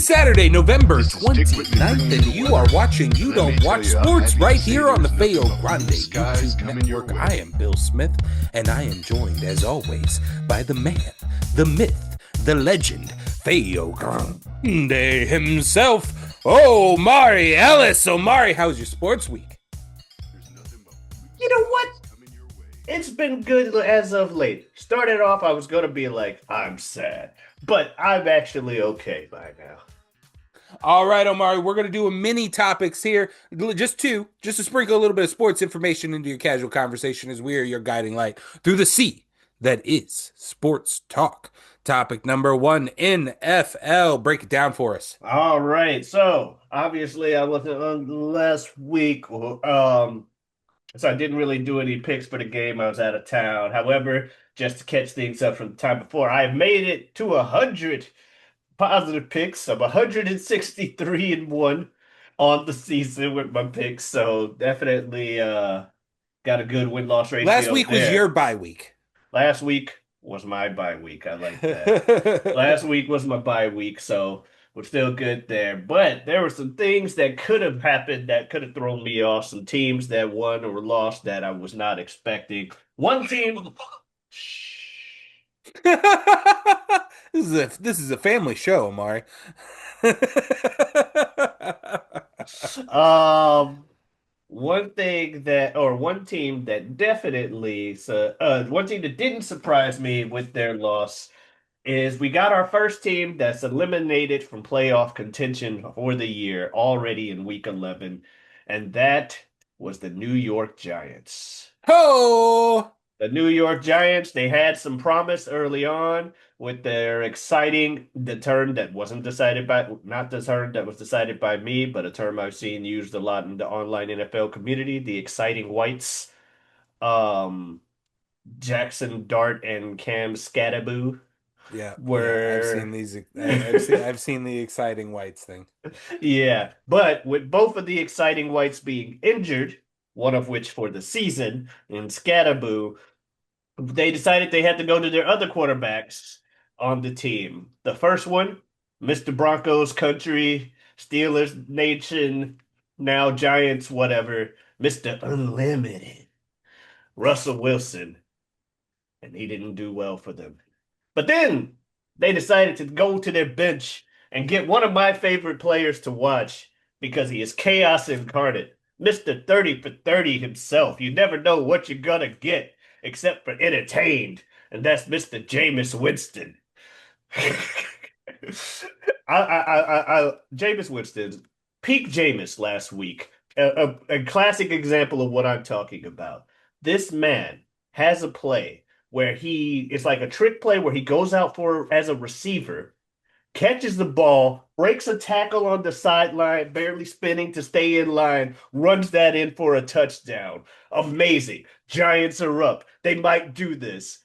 Saturday, November This is Dick Whitney 29th, bringing and you you are weather. watching You Let me Don't tell Watch you, I'm Sports happy to right say here on the there's Feo nothing but Grande blue skies YouTube coming your Network. way. I am Bill Smith, and I am joined, as always, by the man, the myth, the legend, Feo Grande himself, Omari Ellis. Omari, how's your sports week? There's nothing but blue You know what? skies coming your way. It's been good as of late. Started off, I was gonna be like, I'm sad, but I'm actually okay by now. All right, Omari, we're going to do a mini topics here. Just two, just to sprinkle a little bit of sports information into your casual conversation as we are your guiding light through the sea that is sports talk. Topic number one, NFL. Break it down for us. All right, so obviously I wasn't on last week, so I didn't really do any picks for the game. I was out of town. However, just to catch things up from the time before, I have made it to 100 positive picks. I'm 163 and one on the season with my picks, so definitely got a good win-loss Last ratio week was your there. bye week. Last week was my bye week. I like that. Last week was my bye week, so we're still good there. But there were some things that could have happened that could have thrown me off. Some teams that won or lost that I was not expecting. One team. This is a family show, Omari. Um, one team that definitely, one team that didn't surprise me with their loss is we got our first team that's eliminated from playoff contention for the year already in week 11, and that was the New York Giants. Ho! The New York Giants, they had some promise early on with their exciting, the term that wasn't decided by, not the term that was decided by me, but a term I've seen used a lot in the online NFL community, the exciting whites, um, Jackson Dart and Cam Scatterboo Yeah, I've were seen these. I've seen the exciting whites thing. yeah, but with both of the exciting whites being injured, one of which for the season, and Scatterboo, they decided they had to go to their other quarterbacks on the team. The first one, Mr. Broncos country, Steelers nation, now Giants, whatever, Mr. Unlimited, Russell Wilson, and he didn't do well for them. But then they decided to go to their bench and get one of my favorite players to watch because he is chaos incarnate. Mr. 30 for 30 himself. You never know what you're gonna get except for entertained, and that's Mr. Jameis Winston. Jameis Winston, peak Jameis last week. A classic example of what I'm talking about. This man has a play where it's like a trick play where he goes out for as a receiver, catches the ball, breaks a tackle on the sideline, barely spinning to stay in line, runs that in for a touchdown. Amazing. Giants are up. They might do this.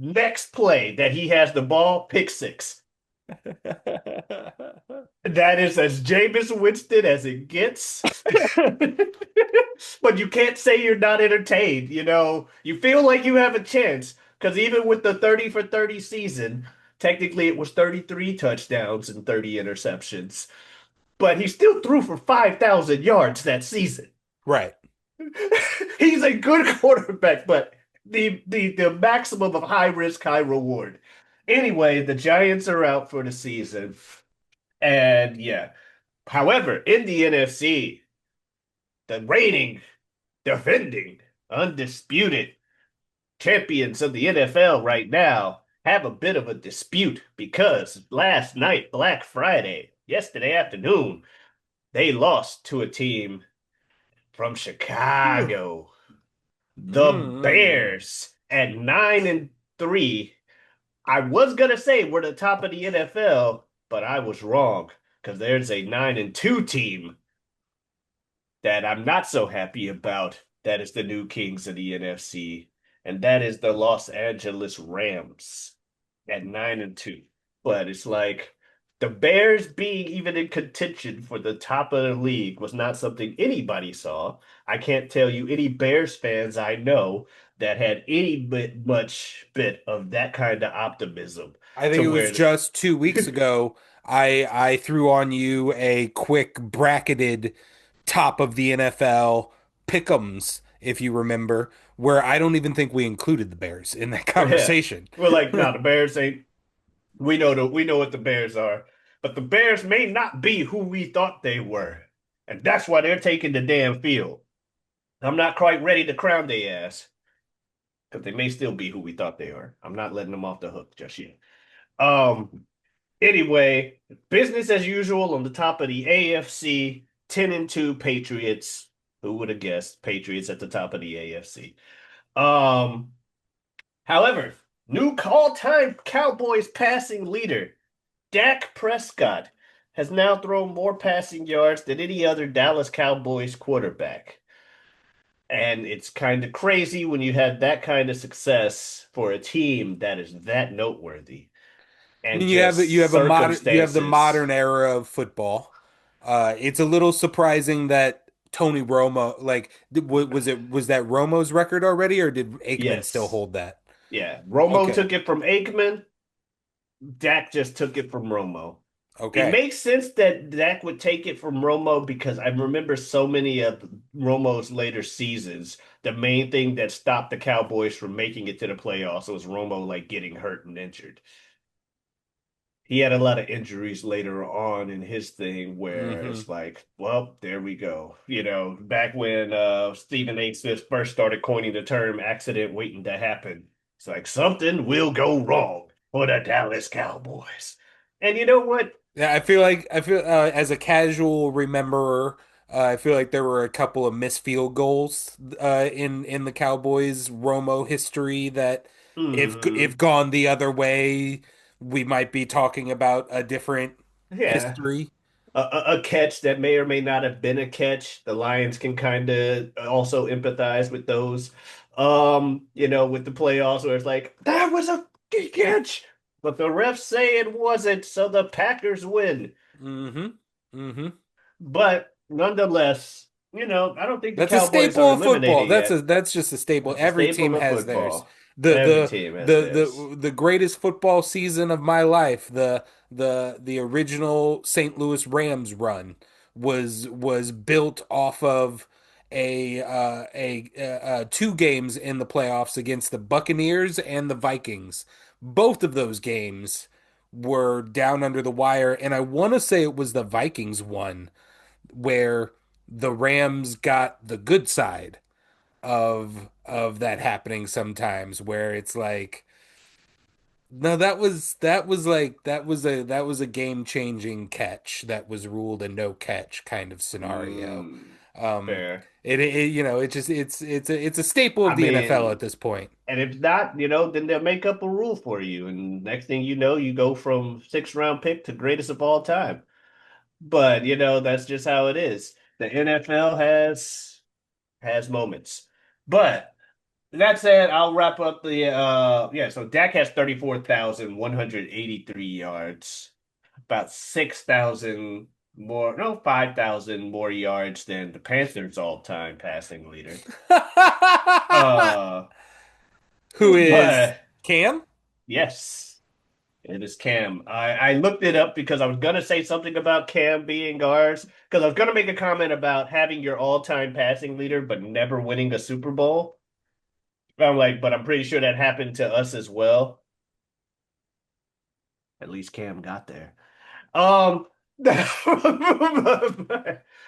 Next play that he has the ball, pick six. That is as Jameis Winston as it gets. But you can't say you're not entertained. You feel like you have a chance because even with the 30 for 30 season, technically it was 33 touchdowns and 30 interceptions, but he still threw for 5,000 yards that season. Right. He's a good quarterback, but the maximum of high risk, high reward. Anyway, the Giants are out for the season. And yeah. However, in the NFC, the reigning, defending, undisputed champions of the NFL right now have a bit of a dispute because last night, Black Friday, yesterday afternoon, they lost to a team from Chicago, the Mm. Bears, at 9-3. I was gonna say we're the top of the NFL, but I was wrong because there's a 9-2 team that I'm not so happy about. That is the new kings of the NFC, and that is the Los Angeles Rams at 9-2. But it's like the Bears being even in contention for the top of the league was not something anybody saw. I can't tell you any Bears fans I know that had any much bit of that kind of optimism I think to it was where just 2 weeks ago. I threw on you a quick bracketed top of the NFL pick'ems, if you remember, where I don't even think we included the Bears in that Yeah. conversation. We're like, no, the Bears ain't. We know what the Bears are, but the Bears may not be who we thought they were, and that's why they're taking the damn field. I'm not quite ready to crown their ass because they may still be who we thought they are. I'm not letting them off the hook just yet. Um. Anyway, business as usual on the top of the AFC. 10-2 Patriots. Who would have guessed Patriots at the top of the AFC? Um. However, new all-time Cowboys passing leader Dak Prescott has now thrown more passing yards than any other Dallas Cowboys quarterback. And it's kind of crazy when you have that kind of success for a team that is that noteworthy I and mean, just you have the circumstances. modern era of football. It's a little surprising that Tony Romo, was that Romo's record already, or did Aikman still Yes. hold that? Yeah. Romo Okay, took it from Aikman. Dak just took it from Romo. It okay. makes sense that Dak would take it from Romo because I remember so many of Romo's later seasons. The main thing that stopped the Cowboys from making it to the playoffs was Romo like getting hurt and injured. He had a lot of injuries later on in his thing where Hmm. it's like, well, there we go. Back when Stephen A. Smith first started coining the term accident waiting to happen. It's like something will go wrong for the Dallas Cowboys. And you know what? Yeah, I feel as a casual rememberer, I feel like there were a couple of missed field goals in the Cowboys Romo history that if Hmm. gone the other way, we might be talking about a different Yeah. history. A catch that may or may not have been a catch. The Lions can kind of also empathize with those. With the playoffs where it's like, that was a catch, but the refs say it wasn't, so the Packers win. Hmm. Hmm. But nonetheless, I don't think the That's a Cowboys are staple of football. eliminated yet. That's just a staple. That's a Every team staple of has theirs. football. The Every the team has theirs. the greatest football season of my life, the original St. Louis Rams run was built off of two games in the playoffs against the Buccaneers and the Vikings. Both of those games were down under the wire, and I want to say it was the Vikings one where the Rams got the good side of that happening sometimes where it's like no, that was a game-changing catch that was ruled a no catch kind of scenario. Mm, Um fair. it's a staple I of the NFL mean, at this point. and if not, then they'll make up a rule for you. And next thing you know, you go from sixth round pick to greatest of all time. But that's just how it is. The NFL has moments. But that said, I'll wrap up the yeah, so Dak has 34,183 yards, about 6,000 more, no, 5,000 more yards than the Panthers all-time passing leader. Uh, Who is but Cam? yes. It is Cam. I looked it up because I was gonna say something about Cam being ours because I was gonna make a comment about having your all-time passing leader but never winning a Super Bowl. I'm like, but I'm pretty sure that happened to us as well. At least Cam got there. Um,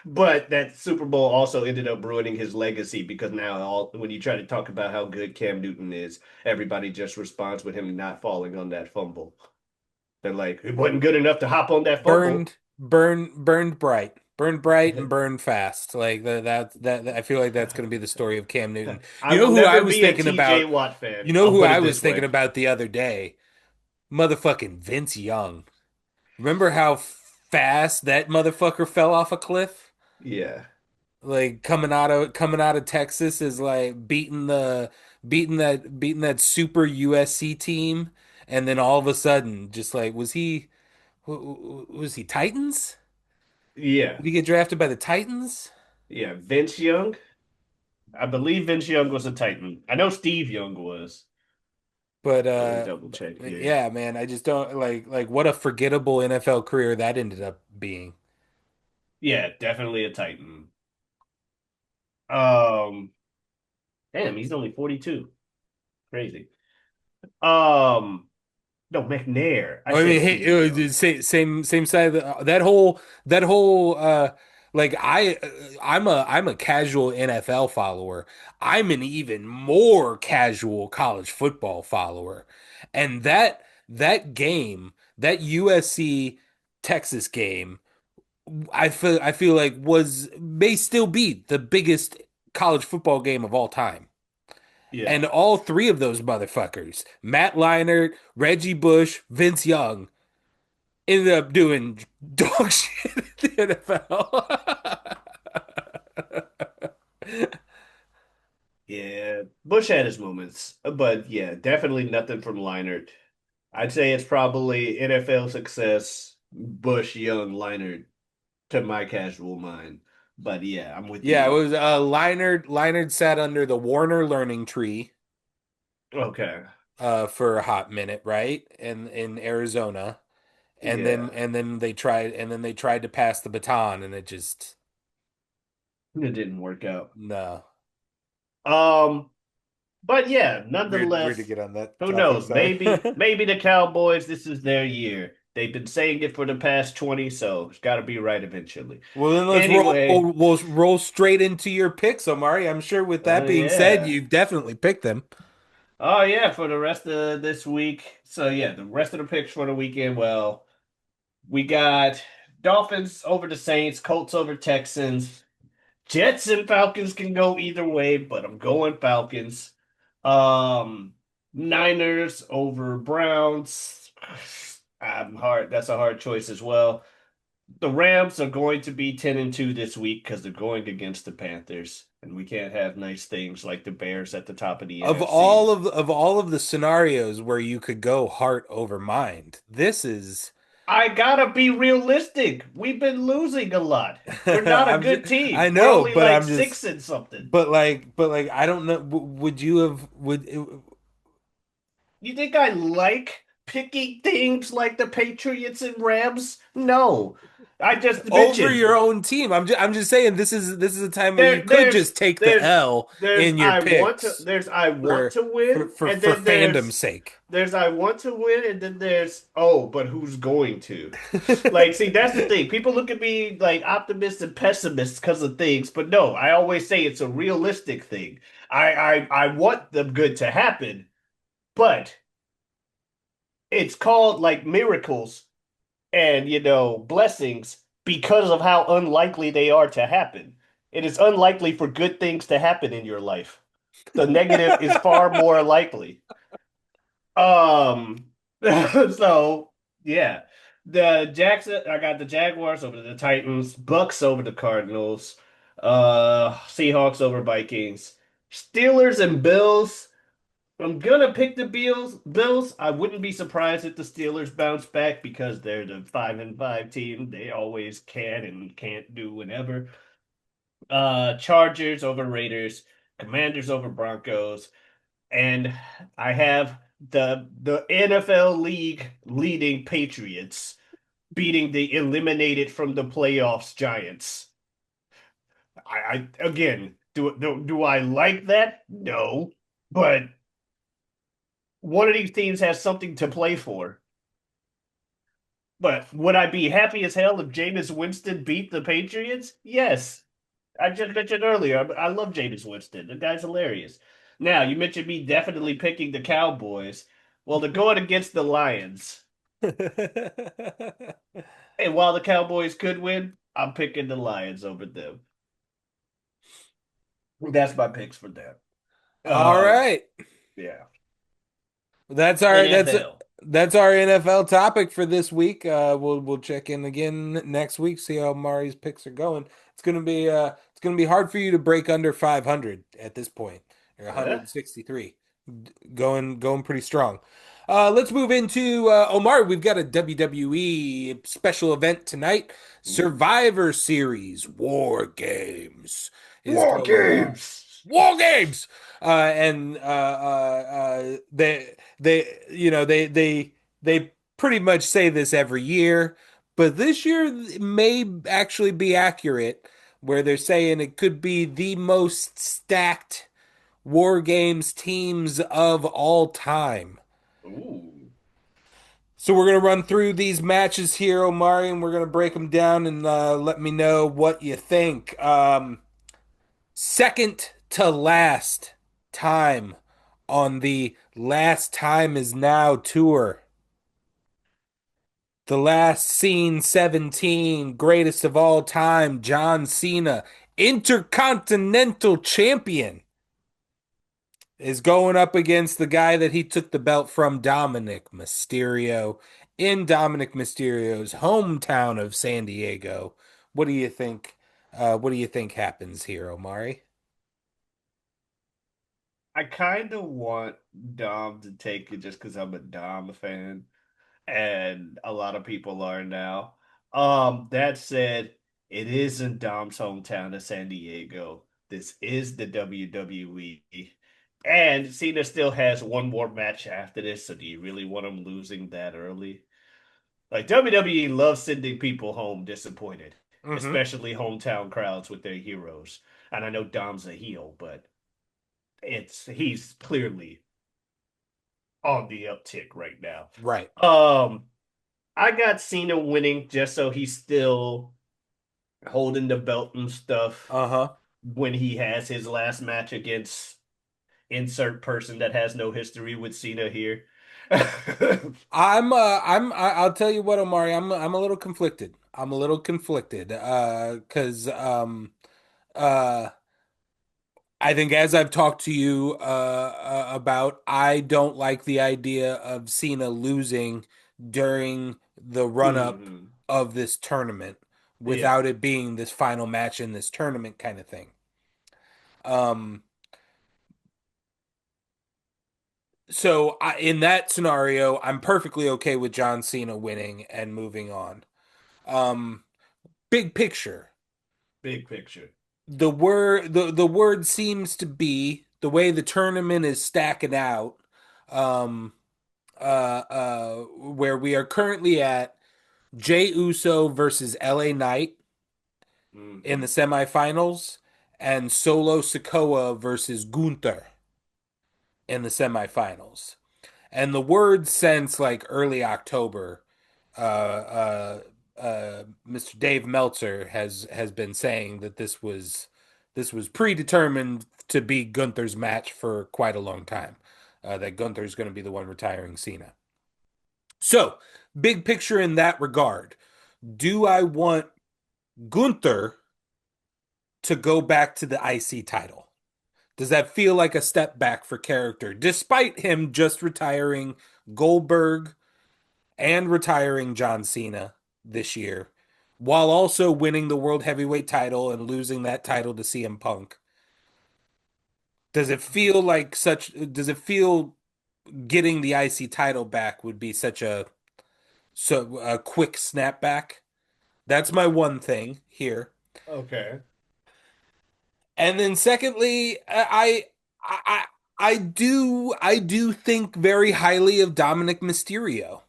but that Super Bowl also ended up ruining his legacy because now when you try to talk about how good Cam Newton is, everybody just responds with him not falling on that fumble. They're like, it wasn't good enough to hop on that fumble. Burned bright and burned fast. Like I feel like that's going to be the story of Cam Newton. I You know will who I never was be a thinking TJ about? Watt You fan. know I'll who put I it was this thinking way. about the other day? Motherfucking Vince Young. Remember how fast that motherfucker fell off a cliff? Yeah. Like coming out of Texas is like beating that super USC team, and then all of a sudden, just like was he Titans? Yeah. Did he get drafted by the Titans? Yeah. Vince Young. I believe Vince Young was a Titan. I know Steve Young was. But Let me double check here. yeah, man, I just don't like what a forgettable NFL career that ended up being. Yeah, definitely a Titan. Um, damn, he's only 42. Crazy. Um, no, McNair. I I mean, said hey, it was the Julio. same side of that whole like I'm a casual NFL follower. I'm an even more casual college football follower. And that game, that USC Texas game, I feel like was may still be the biggest college football game of all time. And Yeah. all three of those motherfuckers, Matt Leinart, Reggie Bush, Vince Young, ended up doing dog shit at the NFL. Yeah. Bush had his moments, but yeah, definitely nothing from Leinart. I'd say it's probably NFL success, Bush, Young, Leinart to my casual mind. But yeah, I'm with Yeah, it you. was Leinart sat under the Warner Learning Tree Okay. for a hot minute, right? And in Arizona. And then Yeah. they tried to pass the baton and it just It didn't work out. no. Um, but yeah, Weird to nonetheless, get on that who topic, knows? sorry. Maybe the Cowboys, this is their year. They've been saying it for the past 20, so it's got to be right eventually. Well, then let's roll. Anyway, We'll roll straight into your picks, Omari. I'm sure with that being said, yeah. you've definitely picked them. Oh yeah, for the rest of this week. So yeah, the rest of the picks for the weekend. Well, we got Dolphins over the Saints, Colts over Texans. Jets and Falcons can go either way, but I'm going Falcons. Um, Niners over Browns. I'm hard. That's a hard choice as well. The Rams are going to be 10-2 this week because they're going against the Panthers, and we can't have nice things like the Bears at the top of the Of NFC. all of the scenarios where you could go heart over mind, this is. I gotta be realistic. We've been losing a lot. We're not a I'm just, good I team. We're know, only but like I'm just, six and something. but like, I don't know. Would you have would You think I like picking teams like the Patriots and Rams? No. I just over mentioned your own team? I'm just saying this is a time where you there could just take the there's L in your picks there's I want for to for win, for, and for then fandom's sake. there's I want to win, and then there's oh, but who's going to? Like, see, that's the thing. People look at me like optimists and pessimists because of things, but no, I always say it's a realistic thing. I want the good to happen, but it's called like miracles and blessings because of how unlikely they are to happen. It is unlikely for good things to happen in your life. The negative is far more likely. Um, so yeah, I got the Jaguars over the Titans, Bucks over the Cardinals, Seahawks over Vikings, Steelers and Bills. I'm gonna pick the Bills. Bills. I wouldn't be surprised if the Steelers bounce back because they're the 5-5 team. They always can and can't do whenever. Chargers over Raiders, Commanders over Broncos, and I have the NFL league leading Patriots beating the eliminated from the playoffs Giants. I again, do I like that? No, but one of these teams has something to play for. But would I be happy as hell if Jameis Winston beat the Patriots? Yes. I just mentioned earlier, I love Jameis Winston. The guy's hilarious. Now, you mentioned me definitely picking the Cowboys. Well, they're going against the Lions. And while the Cowboys could win, I'm picking the Lions over them. That's my picks for that. All Uh, right. yeah. That's our that's NFL. that's our NFL topic for this week. We'll check in again next week, see how Mari's picks are going. It's gonna be hard for you to break under 500 at this point. You're Yeah. 163, going pretty strong. Let's move into Omar. We've got a WWE special event tonight. Ooh. Survivor Series War Games is War going on. games. War Games, and they pretty much say this every year, but this year may actually be accurate, where they're saying it could be the most stacked War Games teams of all time. Ooh. So we're gonna run through these matches here, Omari, and we're gonna break them down and let me know what you think. Second to last time on the Last Time Is Now tour. The last seen 17, greatest of all time, John Cena, Intercontinental Champion, is going up against the guy that he took the belt from, Dominic Mysterio, in Dominic Mysterio's hometown of San Diego. What do you think? What do you think happens here, Omari? I kind of want Dom to take it just because I'm a Dom fan, and a lot of people are now. That said, it is in Dom's hometown of San Diego. This is the WWE. And Cena still has one more match after this, so do you really want him losing that early? Like WWE loves sending people home disappointed, Mm-hmm. especially hometown crowds with their heroes. And I know Dom's a heel, but he's clearly on the uptick right now. Right. Um, I got Cena winning just so he's still holding the belt and stuff Uh-huh. when he has his last match against insert person that has no history with Cena here. I'll tell you what, Omari, I'm a little conflicted. I'm a little conflicted. 'Cause uh I think as I've talked to you about, I don't like the idea of Cena losing during the run up hmm of this tournament Yeah. without it being this final match in this tournament kind of thing. Um, in that scenario, I'm perfectly okay with John Cena winning and moving on. Um, Big picture, Big picture. the word seems to be the way the tournament is stacking out. Um, where we are currently at, Jay Uso versus LA Knight in the hmm semifinals, and Solo Sikoa versus Gunther in the semifinals. And the word since like early October, Mr. Dave Meltzer has been saying that this was predetermined to be Gunther's match for quite a long time. That Gunther's going to be the one retiring Cena. So, big picture in that regard, do I want Gunther to go back to the IC title? Does that feel like a step back for character, despite him just retiring Goldberg and retiring John Cena this year, while also winning the World Heavyweight title and losing that title to CM Punk? Does it feel getting the IC title back would be such a quick snapback? That's my one thing here. Okay. And then secondly, I I do think very highly of Dominic Mysterio.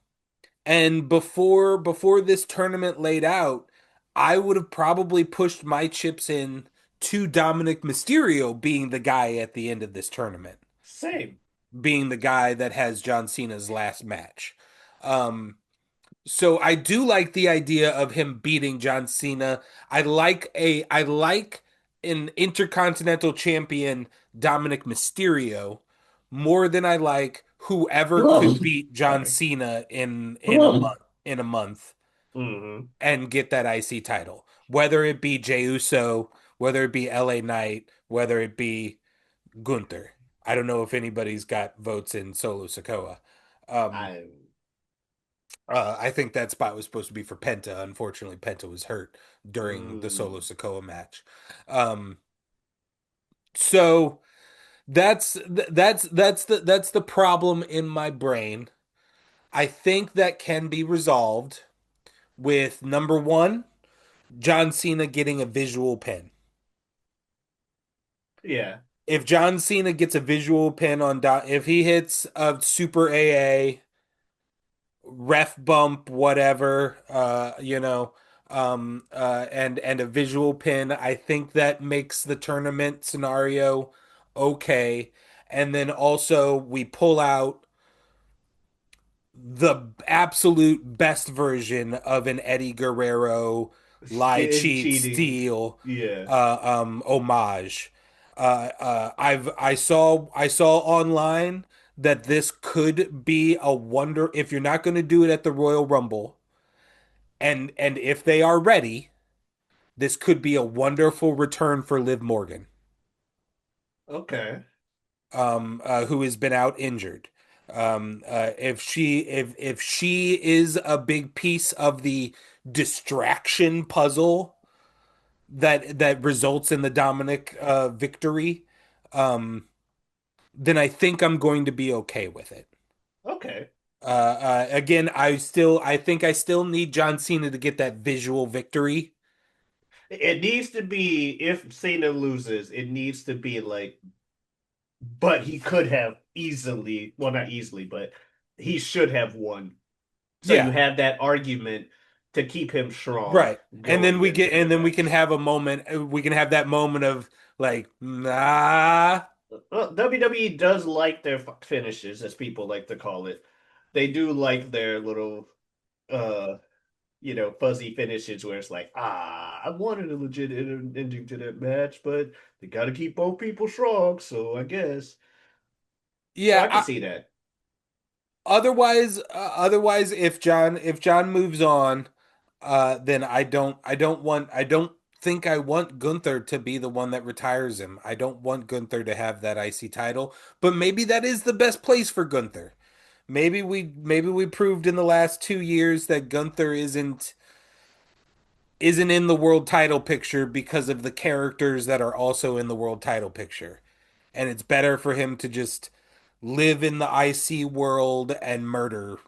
And before this tournament laid out, I would have probably pushed my chips in to Dominic Mysterio being the guy at the end of this tournament, Same. being the guy that has John Cena's last match. Um, So I do like the idea of him beating John Cena. I like an intercontinental champion Dominic Mysterio more than I like whoever could beat John Sorry. Cena in a month hmm and get that IC title. Whether it be Jey Uso, whether it be LA Knight, whether it be Gunther. I don't know if anybody's got votes in Solo Sikoa. Um, I I think that spot was supposed to be for Penta. Unfortunately, Penta was hurt during the Solo mm, Sikoa match. Um, so that's the problem in my brain. I think that can be resolved with number one, John Cena getting a visual pin. yeah. if John Cena gets a visual pin on if he hits a super AA ref bump, whatever, and a visual pin, I think that makes the tournament scenario okay. And then also we pull out the absolute best version of an Eddie Guerrero lie, cheat, Cheating. steal, Yeah. homage. I saw online that this could be a wonder if you're not going to do it at the Royal Rumble, and if they are ready, this could be a wonderful return for Liv Morgan, Okay. who has been out injured. If she is a big piece of the distraction puzzle that results in the Dominic victory, um, then I think I'm going to be okay with it. Okay. Again, I think I still need John Cena to get that visual victory. It needs to be, if Cena loses, it needs to be like, but he could have easily, well, not easily, but he should have won. So you Yeah, have that argument to keep him strong right. And then going we get, into the and then we can match. have a moment. We can have that moment of like, nah. Well, WWE does like their finishes, as people like to call it. They do like their little, uh, fuzzy finishes where it's like, I wanted a legit ending to that match, but they got to keep both people strong, so I guess. So Yeah. I can see that. Otherwise, if John moves on, then I don't think I want Gunther to be the one that retires him. I don't want Gunther to have that IC title, but maybe that is the best place for Gunther. Maybe we proved in the last 2 years that Gunther isn't in the world title picture because of the characters that are also in the world title picture. And it's better for him to just live in the IC world and murder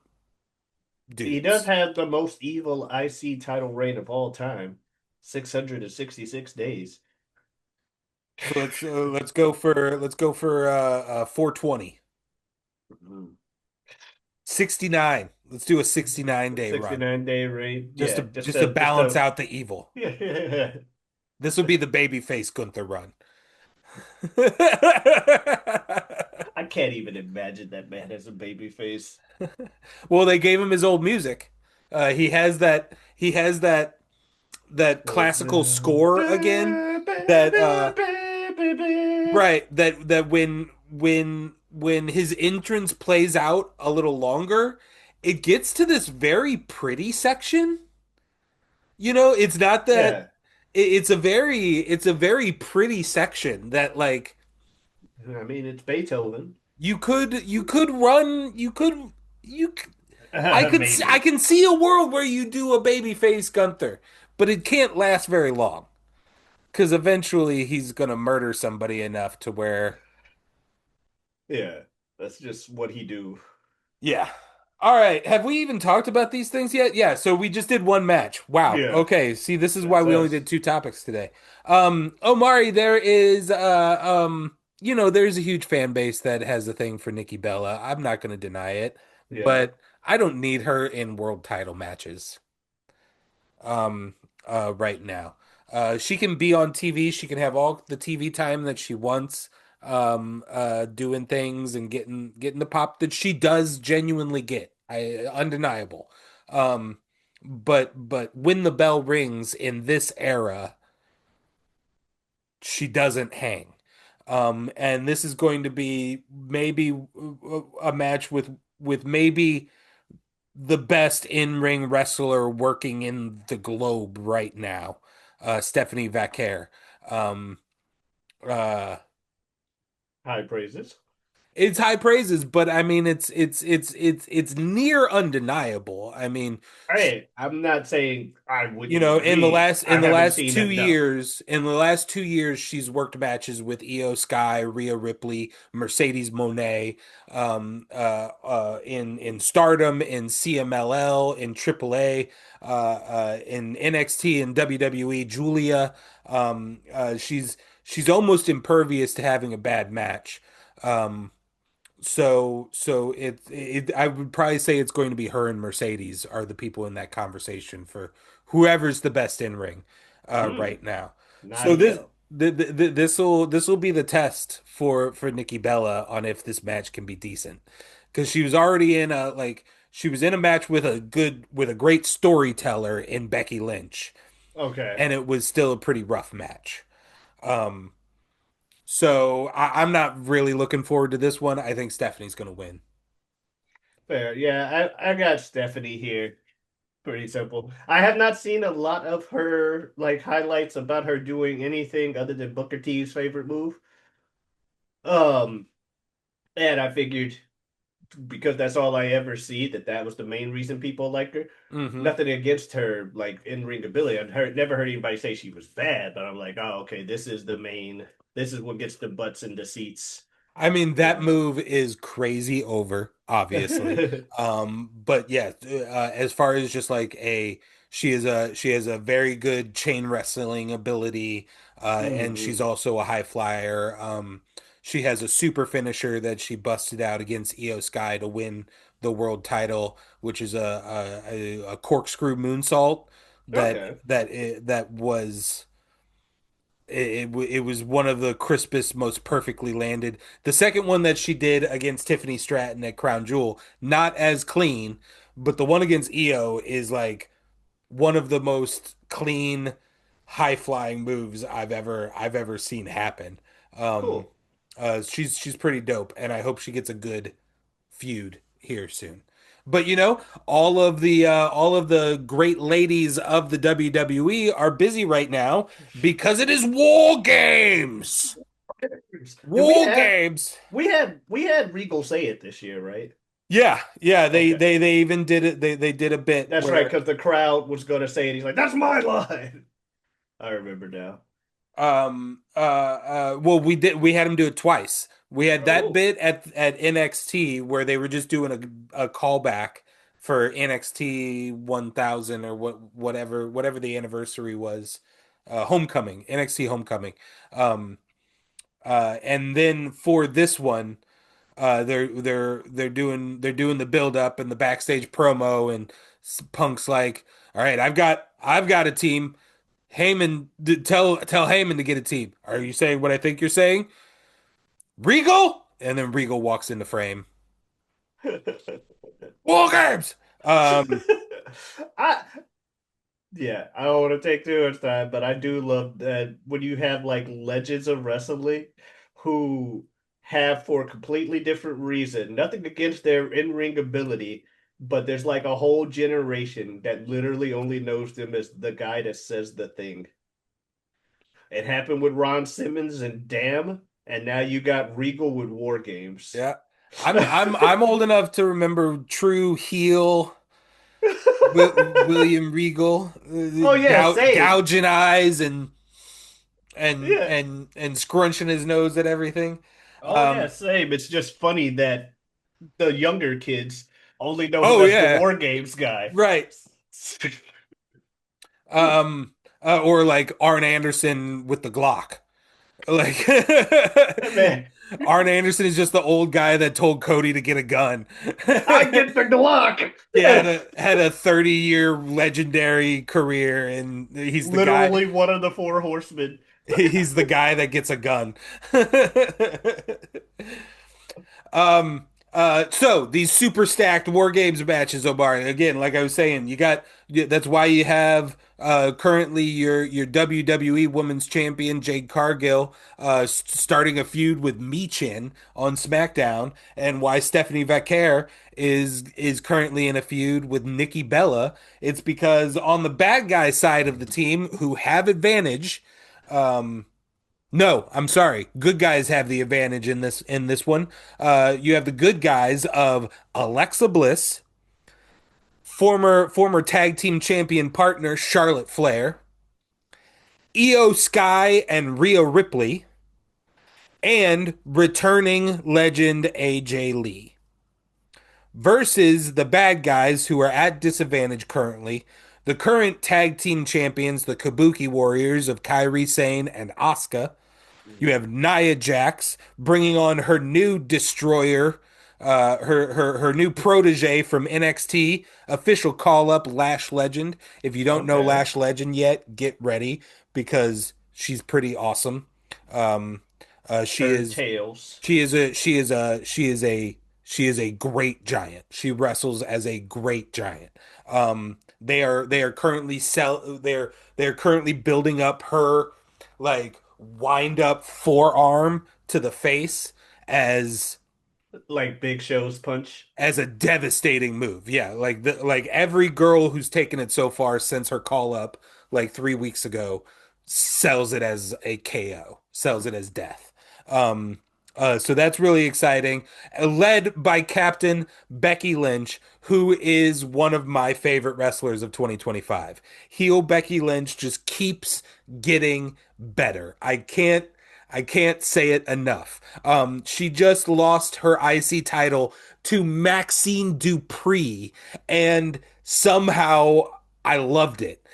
He does dudes. have the most evil IC title reign of all time, 666 days. So let's go for 420. Mhm. 69. Let's do a 69-day run 69-day reign. just Yeah, to just to just balance out the evil. yeah. This would be the babyface Gunther run. I can't even imagine that man as a baby face. Well, they gave him his old music. He has that classical score again that right that when his entrance plays out a little longer, it gets to this very pretty section. It's not that Yeah, it's a very pretty section that like I mean it's Beethoven. you could run you c- I Maybe. can see a world where you do a babyface Gunther, but it can't last very long because eventually he's gonna murder somebody enough to where Yeah, that's just what he do. yeah. All right. Have we even talked about these things yet? Yeah. So we just did one match. Wow. Yeah, Okay. See, this is why that's we only us. did two topics today. Omari, there's a huge fan base that has a thing for Nikki Bella. I'm not going to deny it, Yeah. but I don't need her in world title matches. Um, right now. She can be on TV. She can have all the TV time that she wants, doing things and getting the pop that she does genuinely get. Undeniable. Um, but when the bell rings in this era, she doesn't hang. And this is going to be maybe a match with maybe the best in-ring wrestler working in the globe right now, Stephanie Vaquer. Um, uh, High praises. it's high praises, but I mean, it's near undeniable. I mean, Hey, I'm not saying I wouldn't in the agree. last I in the haven't last seen two enough. years, she's worked matches with Io Sky, Rhea Ripley, Mercedes Moné, in Stardom, in CMLL, in AAA, in NXT and WWE. Julia, she's almost impervious to having a bad match. Um, so I would probably say it's going to be her and Mercedes are the people in that conversation for whoever's the best in ring Hmm, right now. not So this Io. this will be the test for Nikki Bella on if this match can be decent because she was already in a like she was in a match with a great storyteller in Becky Lynch, Okay, and it was still a pretty rough match. Um, so I'm not really looking forward to this one. I think Stephanie's going to win. fair. Yeah, I got Stephanie here. Pretty simple. I have not seen a lot of her like highlights about her doing anything other than Booker T's favorite move. Um, and I figured because that's all I ever see that that was the main reason people like her. Hmm. Nothing against her like in ring ability. Never heard anybody say she was bad, but I'm like, oh, okay, this is the main. This is what gets the butts in the seats. I mean, that Uh, move is crazy over, obviously. But yeah, as far as just like she has a very good chain wrestling ability, and she's mhm. also a high flyer. She has a super finisher that she busted out against Io Sky to win the world title, which is a corkscrew moonsault Okay, that was it was one of the crispest, most perfectly landed. The second one that she did against Tiffany Stratton at Crown Jewel, not as clean, but the one against Io is like one of the most clean, high flying moves I've ever seen happen. Um, cool. she's pretty dope, and I hope she gets a good feud here soon. But all of the great ladies of the WWE are busy right now because it is War Games. Did we War have Games. we had Regal say it this year, right? Yeah, yeah. They Okay. they they even did it. They did a bit That's right, where because the crowd was going to say it. He's like, "That's my line." I remember now. well we had him do it twice. We had that Oh, bit at NXT where they were just doing a callback for NXT 1000 or whatever the anniversary was, homecoming, NXT homecoming. um and then for this one, they're doing the build up and the backstage promo, and Punk's like, all right, I've got a team. Heyman, tell Heyman to get a team. Are you saying what I think you're saying? Regal? And then Regal walks in the frame. War Games. Um, I yeah, I don't want to take too much time, but I do love that when you have like legends of wrestling who have for a completely different reason, nothing against their in-ring ability, but there's like a whole generation that literally only knows them as the guy that says the thing. It happened with Ron Simmons and Damn, and now you got Regal with War Games. yeah. I'm old enough to remember True Heel, William Regal, Oh yeah, same. gouging eyes Yeah. and scrunching his nose at everything. Oh yeah, Um, same. It's just funny that the younger kids only know him oh as the yeah, War Games guy. right. Or like Arn Anderson with the Glock. Like Man, Arn Anderson is just the old guy that told Cody to get a gun. I get the Glock. Yeah, had a 30-year legendary career, and Literally one of the four horsemen. he's the guy that gets a gun. So these super stacked War Games matches, Omar. Again, like I was saying, that's why you have currently your WWE Women's Champion Jade Cargill starting a feud with Michin on SmackDown, and why Stephanie Vaquer is currently in a feud with Nikki Bella. It's because on the bad guy side of the team, who have advantage. No, I'm sorry. Good guys have the advantage in this one. You have the good guys of Alexa Bliss, former tag team champion partner Charlotte Flair, Io Sky and Rhea Ripley, and returning legend AJ Lee. Versus the bad guys who are at disadvantage currently, the current tag team champions, the Kabuki Warriors of Kairi Sane and Asuka, You have Nia Jax bringing on her new destroyer, her new protege from NXT, official call up Lash Legend. If you don't know Okay. Lash Legend yet, get ready because she's pretty awesome. Um, she Her is tails. she is a great giant. She wrestles as a great giant. They are currently they're currently building up her like wind up forearm to the face as Like Big Show's punch. as a devastating move. Yeah, like every girl who's taken it so far since her call up like 3 weeks ago sells it as a KO, sells it as death. Um, so that's really exciting. Led by Captain Becky Lynch, who is one of my favorite wrestlers of 2025. Heel Becky Lynch just keeps getting better. I can't say it enough. She just lost her IC title to Maxine Dupree, and somehow I loved it.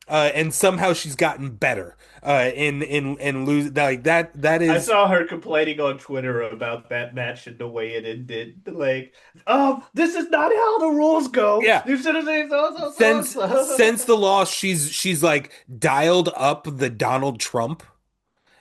And somehow she's gotten better. In lose like that. That I is saw her complaining on Twitter about that match and the way it ended. Like, this is not how the rules go. yeah. You should have said Since so. the loss, she's like dialed up the Donald Trump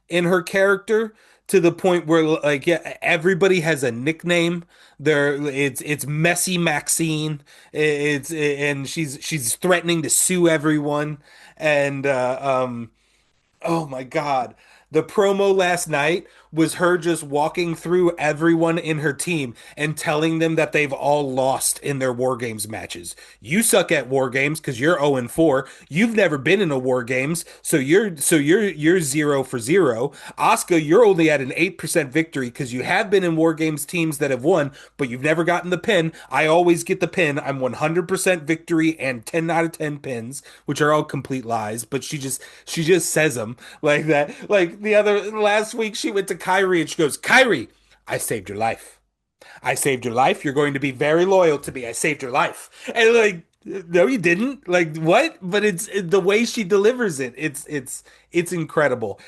in her character to the point where like yeah, everybody has a nickname. It's Messy Maxine. It's and she's threatening to sue everyone. And oh my God. The promo last night was her just walking through everyone in her team and telling them that they've all lost in their War Games matches. You suck at War Games because you're 0 and 4. You've never been in a War Games, so you're 0 for 0. Asuka, you're only at an 8% victory because you have been in War Games teams that have won, but you've never gotten the pin. I always get the pin. I'm 100% victory and 10 out of 10 pins, which are all complete lies, but she just says them like that. Like the other last week, she went to Kyrie and she goes, Kyrie, I saved your life. I saved your life. You're going to be very loyal to me. I saved your life. And like, no, you didn't. Like what? But the way she delivers it. It's incredible.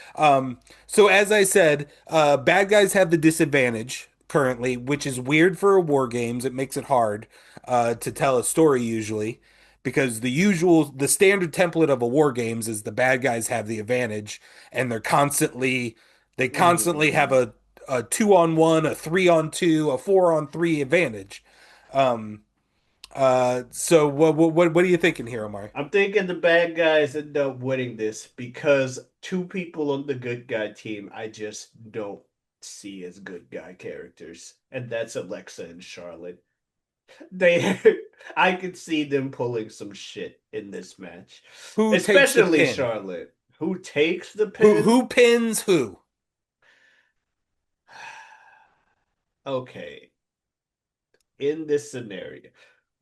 So as I said, bad guys have the disadvantage currently, which is weird for a war games. It makes it hard to tell a story usually because the standard template of a war games is the bad guys have the advantage and they constantly have Mm. a 2-on-1, a 3-on-2, a 4-on-3 advantage. Um, so what are you thinking here, Omar? I'm thinking the bad guys end up winning this because two people on the good guy team I just don't see as good guy characters, and that's Alexa and Charlotte. They, I could see them pulling some shit in this match, Who takes the especially pin? Charlotte, who takes the Who pin. who pins who? Okay, in this scenario,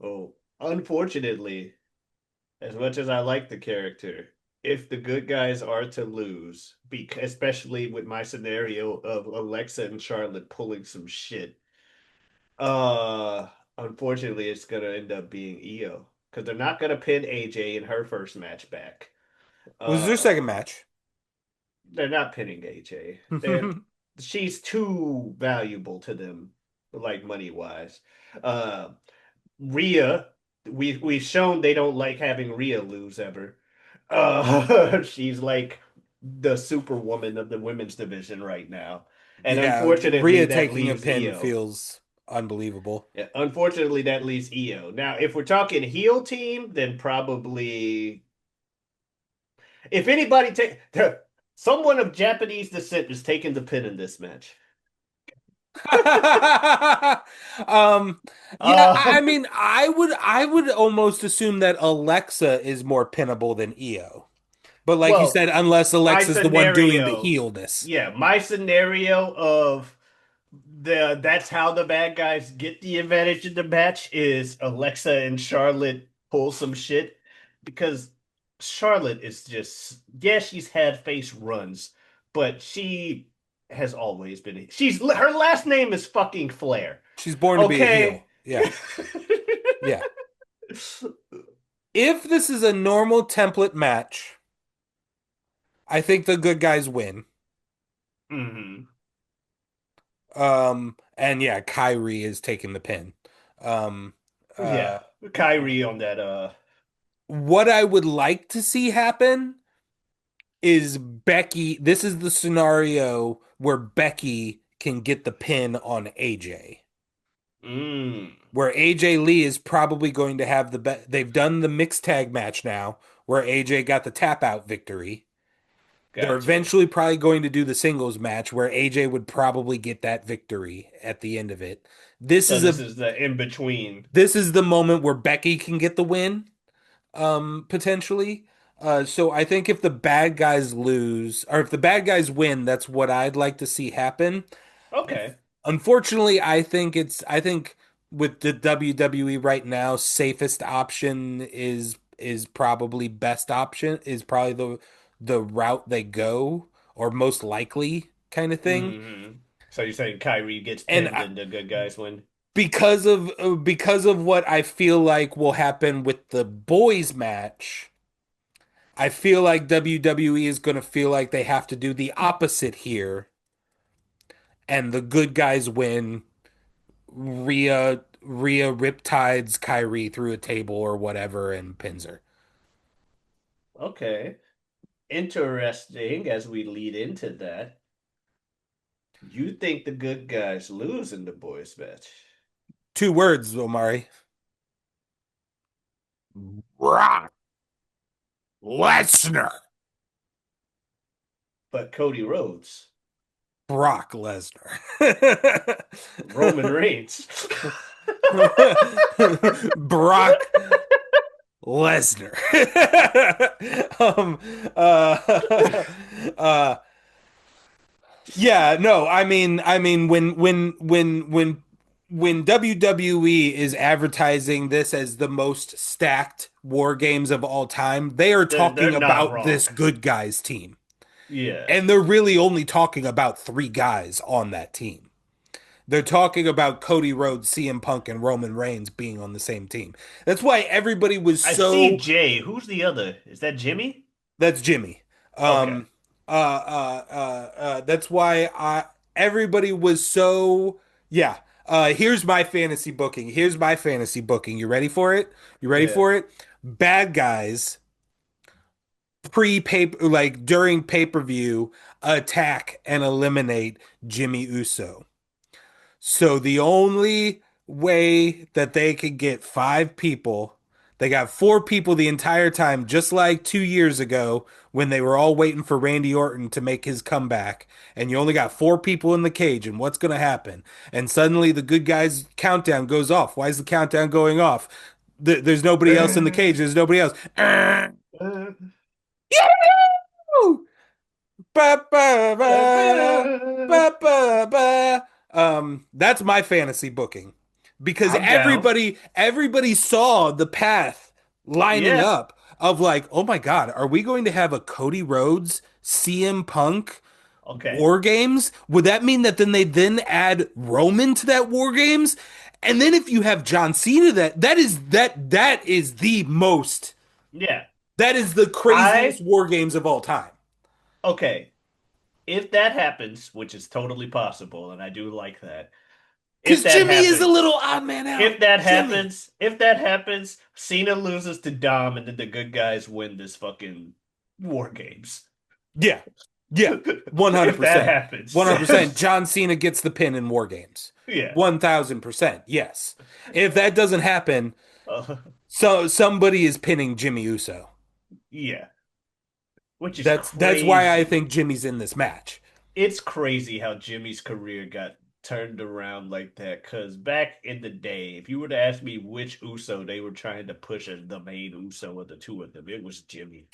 oh, unfortunately, as much as I like the character, if the good guys are to lose, especially with my scenario of Alexa and Charlotte pulling some shit, uh, unfortunately, it's gonna end up being Io because they're not gonna pin AJ in her first match back. Was their second Uh, match? they're not pinning AJ. She's too valuable to them, like money wise. Uh, Rhea, we've shown they don't like having Rhea lose ever. She's like the superwoman of the women's division right now. And Yeah, unfortunately Rhea that taking a leaves pin Io. feels unbelievable. Yeah, unfortunately that leaves Io. Now, if we're talking heel team, then probably if anybody take someone of Japanese descent is taking the pin in this match. um yeah, I Uh mean I would almost assume that Alexa is more pinnable than Io. But like you well, said, unless my Alexa's the one doing the scenario, heelness. yeah, my scenario of that's how the bad guys get the advantage in the match is Alexa and Charlotte pull some shit because Charlotte is just yeah, she's had face runs, but she has always been she's her last name is fucking Flair. She's born to be a Okay. heel. Yeah. Yeah. If this is a normal template match, I think the good guys win. Hmm. And yeah, Kyrie is taking the pin. Um, Yeah, uh, Kyrie on that. what I would like to see happen is Becky. This is the scenario where Becky can get the pin on AJ. Mm, Where AJ Lee is probably going to have they've done the mixed tag match now where AJ got the tap out victory. They're gotcha. eventually probably going to do the singles match where AJ would probably get that victory at the end of it. This So is this a is the in between. this is the moment where Becky can get the win, potentially. So I think if the bad guys lose or if the bad guys win, that's what I'd like to see happen. Okay. Unfortunately, I think with the WWE right now, safest option is probably best option is probably the route they go or most likely kind of thing. Hmm. So you're saying Kyrie gets And pinned and the good guys win? because of what I feel like will happen with the boys match, I feel like WWE is going to feel like they have to do the opposite here and the good guys win. Rhea riptides Kyrie through a table or whatever and pins her. Okay. Interesting as we lead into that. You think the good guys lose in the boys match, Two words, Omari. Brock Lesnar. but Cody Rhodes, Brock Lesnar. Roman Reigns. Brock Lesnar. um, uh, uh, yeah, no, when WWE is advertising this as the most stacked war games of all time, they are They're talking not about wrong. this good guys team. Yeah. And they're really only talking about three guys on that team. They're talking about Cody Rhodes, CM Punk, and Roman Reigns being on the same team. That's why everybody was I see so Jay. Who's the other? Is that Jimmy? that's Jimmy. Okay. Um, that's why everybody was so yeah. Here's my fantasy booking. Here's my fantasy booking. You ready for it? You ready Yeah. for it? Bad guys pre-paper like during pay-per-view attack and eliminate Jimmy Uso. So the only way that they could get five people, they got four people the entire time, just like 2 years ago when they were all waiting for Randy Orton to make his comeback, and you only got four people in the cage, and what's going to happen? And suddenly the good guys' countdown goes off. Why is the countdown going off? There's nobody else in the cage. There's nobody else. Uh, Yahoo! Ba, ba, ba, ba, ba, ba. That's my fantasy booking because I'm down. everybody saw the path lining Yeah. up of like, oh my God, are we going to have a Cody Rhodes, CM Punk Okay. War Games? Would that mean that then they then add Roman to that War Games? And then if you have John Cena, that is the most Yeah. that is the craziest I War Games of all time. okay. If that happens, which is totally possible, and I do like that. If Because that Jimmy is a happens, little odd man out. Jimmy. if that happens, Cena loses to Dom, and then the good guys win this fucking War Games. Yeah. Yeah. If that 100%. happens, 100%. John Cena gets the pin in War Games. yeah, 1000%. Yes. If that doesn't happen, uh, so somebody is pinning Jimmy Uso. yeah, which is That's why I crazy. think Jimmy's in this match. It's crazy how Jimmy's career got turned around like that. Because back in the day, if you were to ask me which Uso they were trying to push as the main Uso of the two of them, it was Jimmy.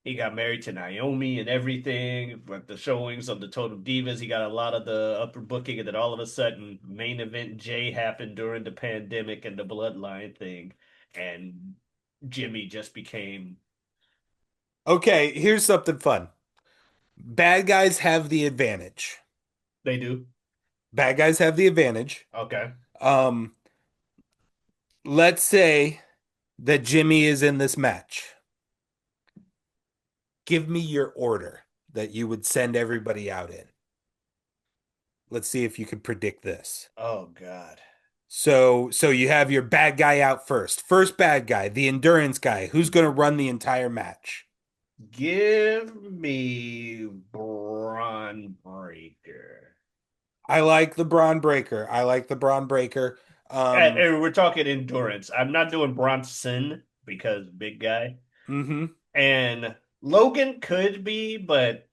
He got married to Naomi and everything. But the showings of the Total Divas, he got a lot of the upper booking, and then all of a sudden, main event Jay happened during the pandemic and the Bloodline thing, and Jimmy just became. Okay, here's something fun. Bad guys have the advantage. They do. Bad guys have the advantage. Okay. Um, let's say that Jimmy is in this match. Give me your order. that you would send everybody out in. Let's see if you can predict this. Oh God. So you have your bad guy out first. First bad guy, the endurance guy, who's going to run the entire match. Give me Braun Breaker. I like the Braun Breaker. I like the Braun Breaker. Um, And we're talking endurance. I'm not doing Bronson because big guy. mhm. And Logan could be, but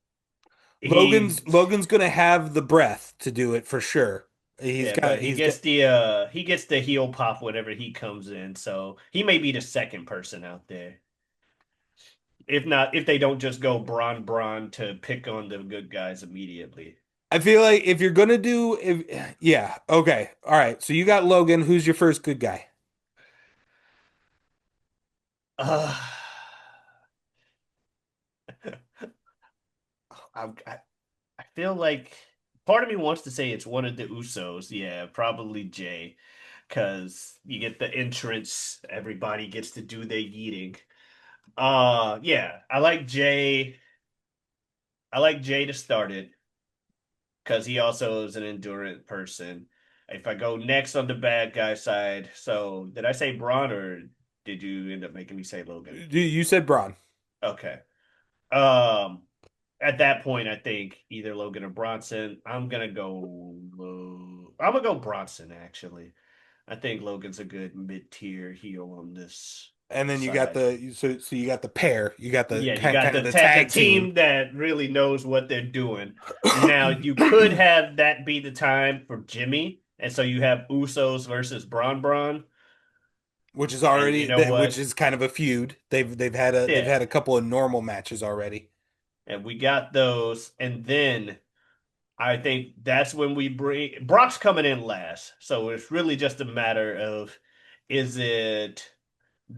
he Logan's going to have the breath to do it for sure. yeah, but He's got he gets the heel pop whenever he comes in. So he may be the second person out there. If not, if they don't just go Braun to pick on the good guys immediately. I feel like if you're going to do if yeah, okay. All right. So you got Logan, who's your first good guy? Uh, I I feel like part of me wants to say it's one of the Usos. Yeah, probably Jay, because you get the entrance, everybody gets to do their yeeting. Yeah, I like Jay. I like Jay to start it because he also is an endurance person. If I go next on the bad guy side, so did I say Braun or did you end up making me say Logan? You said Braun. Okay. Um, at that point, I think either Logan or Bronson. I'm gonna go Bronson actually. I think Logan's a good mid-tier heel on this And then you got side. so you got the pair. You got the Yeah, you got kind of the the the tag team. team that really knows what they're doing. Now you could have that be the time for Jimmy, and so you have Usos versus Braun, Which is and you already know which what? is kind of a feud. They've Yeah, had a couple of normal matches already. and we got those, and then I think that's when we bring Brock's coming in last, so it's really just a matter of is it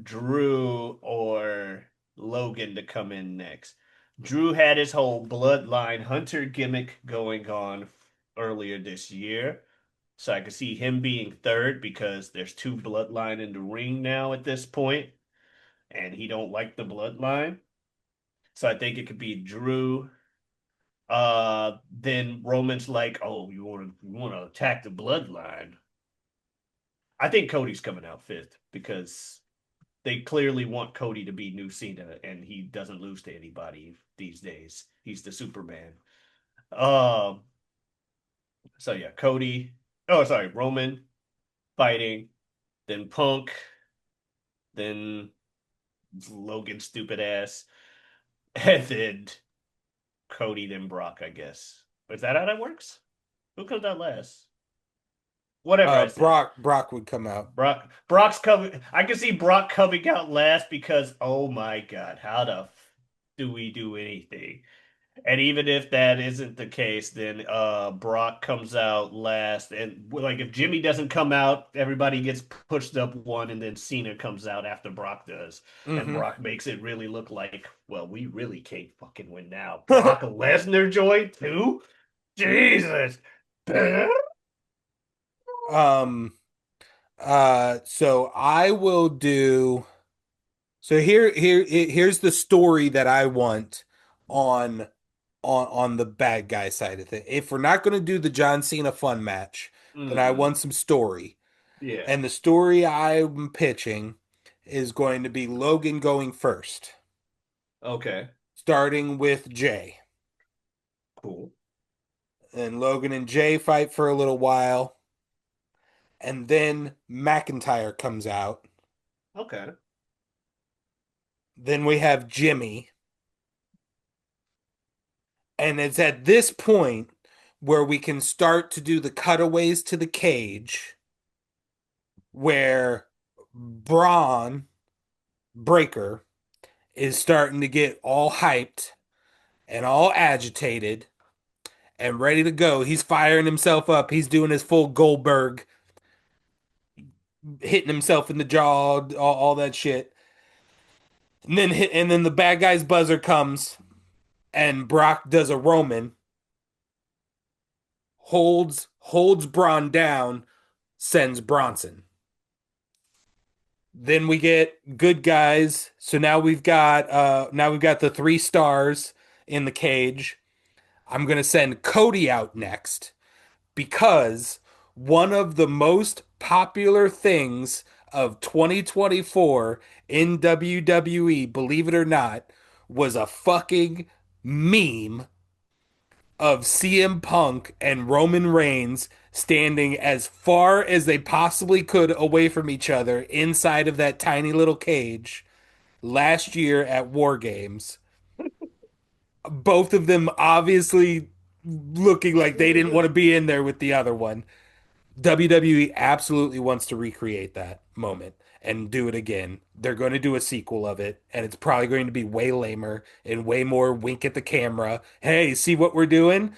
Drew or Logan to come in next. Drew had his whole bloodline hunter gimmick going on earlier this year. So I could see him being third because there's two bloodline in the ring now at this point, and he don't like the bloodline. So I think it could be Drew. Then Roman's like, "Oh, you want to attack the bloodline?" I think Cody's coming out fifth because they clearly want Cody to be new Cena, and he doesn't lose to anybody these days. He's the Superman. Um, so yeah, Cody. Oh, sorry, Roman fighting, then Punk, then Logan stupid ass, and then Cody, then Brock. I guess. Is that how that works? Who comes out last? Whatever I said. Brock would come out. Brock's coming. I can see Brock coming out last because oh my God, how the do we do anything? And even if that isn't the case, then Brock comes out last. And like if Jimmy doesn't come out, everybody gets pushed up one, and then Cena comes out after Brock does. And Hmm. Brock makes it really look like, well, we really can't fucking win now. Brock Lesnar joined too? Jesus. um so I will do so here's the story that I want on on the bad guy side of it. If we're not going to do the John Cena fun match, then I Hmm. want some story. Yeah. And the story I'm pitching is going to be Logan going first, Okay. starting with Jay. Cool. And Logan and Jay fight for a little while, and then McIntyre comes out. Okay. Then we have Jimmy. And it's at this point where we can start to do the cutaways to the cage where Braun Breaker is starting to get all hyped and all agitated and ready to go. He's firing himself up. He's doing his full Goldberg, hitting himself in the jaw, all that shit. And then the bad guy's buzzer comes and Brock does a Roman, holds Braun down, sends Bronson. Then we get good guys. So now we've got the three stars in the cage. I'm going to send Cody out next because one of the most popular things of 2024 in WWE, believe it or not, was a fucking meme of CM Punk and Roman Reigns standing as far as they possibly could away from each other inside of that tiny little cage last year at War Games. Both of them obviously looking like they didn't want to be in there with the other one. WWE absolutely wants to recreate that moment and do it again. They're going to do a sequel of it, and it's probably going to be way lamer and way more wink at the camera. Hey, see what we're doing?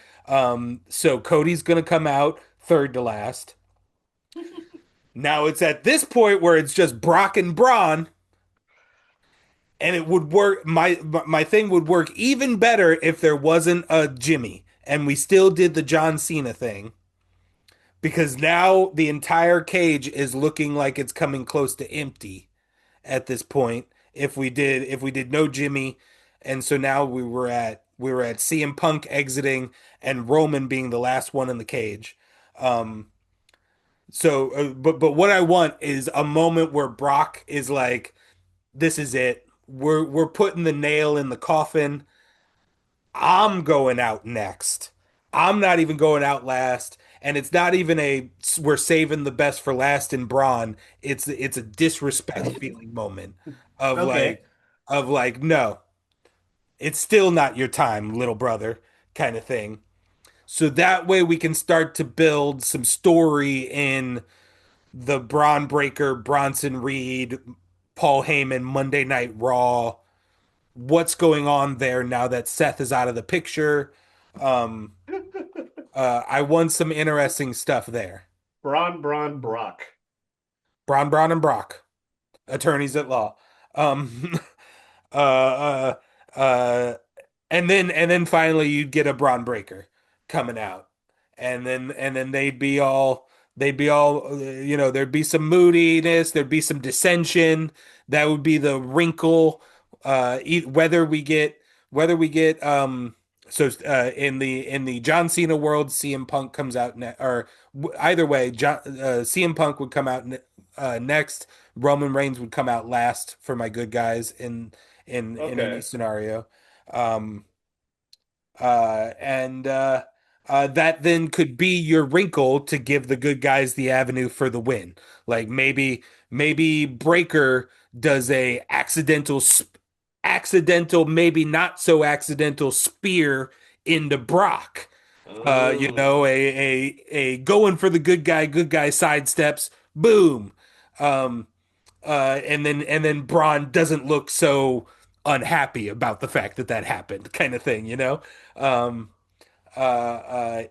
So Cody's going to come out third to last. Now it's at this point where it's just Brock and Braun, and it would work. My thing would work even better if there wasn't a Jimmy, and we still did the John Cena thing because now the entire cage is looking like it's coming close to empty at this point. If we did no Jimmy, and so now we were at CM Punk exiting and Roman being the last one in the cage. Um, but what I want is a moment where Brock is like, "This is it. We're putting the nail in the coffin. I'm going out next. I'm not even going out last." And it's not even a we're saving the best for last in Braun. It's a disrespect feeling moment of Okay. like no, it's still not your time, little brother, kind of thing. So that way we can start to build some story in the Braun Breaker, Bronson Reed, Paul Heyman Monday Night Raw. What's going on there now that Seth is out of the picture? Um, I won some interesting stuff there. Braun Brock. Braun and Brock, attorneys at law. Um, uh, uh, uh, and then finally you'd get a Braun Breaker coming out, and then they'd be all there'd be some moodiness, there'd be some dissension. That would be the wrinkle. Whether we get in the John Cena world, CM Punk comes out or either way, CM Punk would come out next. Roman Reigns would come out last for my good guys in any Okay. scenario. Um, and that then could be your wrinkle to give the good guys the avenue for the win. Like maybe Breaker does a accidental, maybe not so accidental spear into Brock. Oh. A going for the good guy sidesteps, boom. Um, and then Braun doesn't look so unhappy about the fact that that happened, kind of thing. Um,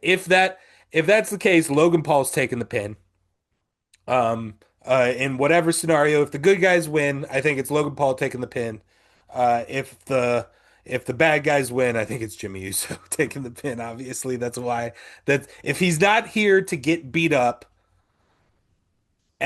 if that's the case, Logan Paul's taking the pin. In whatever scenario, if the good guys win, I think it's Logan Paul taking the pin. If the bad guys win, I think it's Jimmy Uso taking the pin. Obviously, that's why that if he's not here to get beat up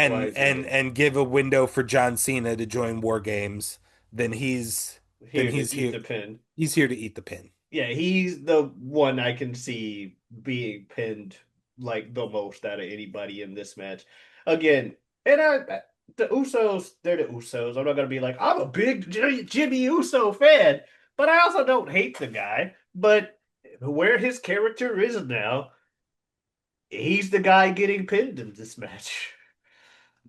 Why and is and he and give a window for John Cena to join War Games, then he's then here to he's eat here the pin? he's here to eat the pin. Yeah, he's the one I can see being pinned like the most out of anybody in this match. Again, and the Usos, they're the Usos. I'm not gonna be like, I'm a big Jimmy Uso fan, but I also don't hate the guy. But where his character is now, he's the guy getting pinned in this match.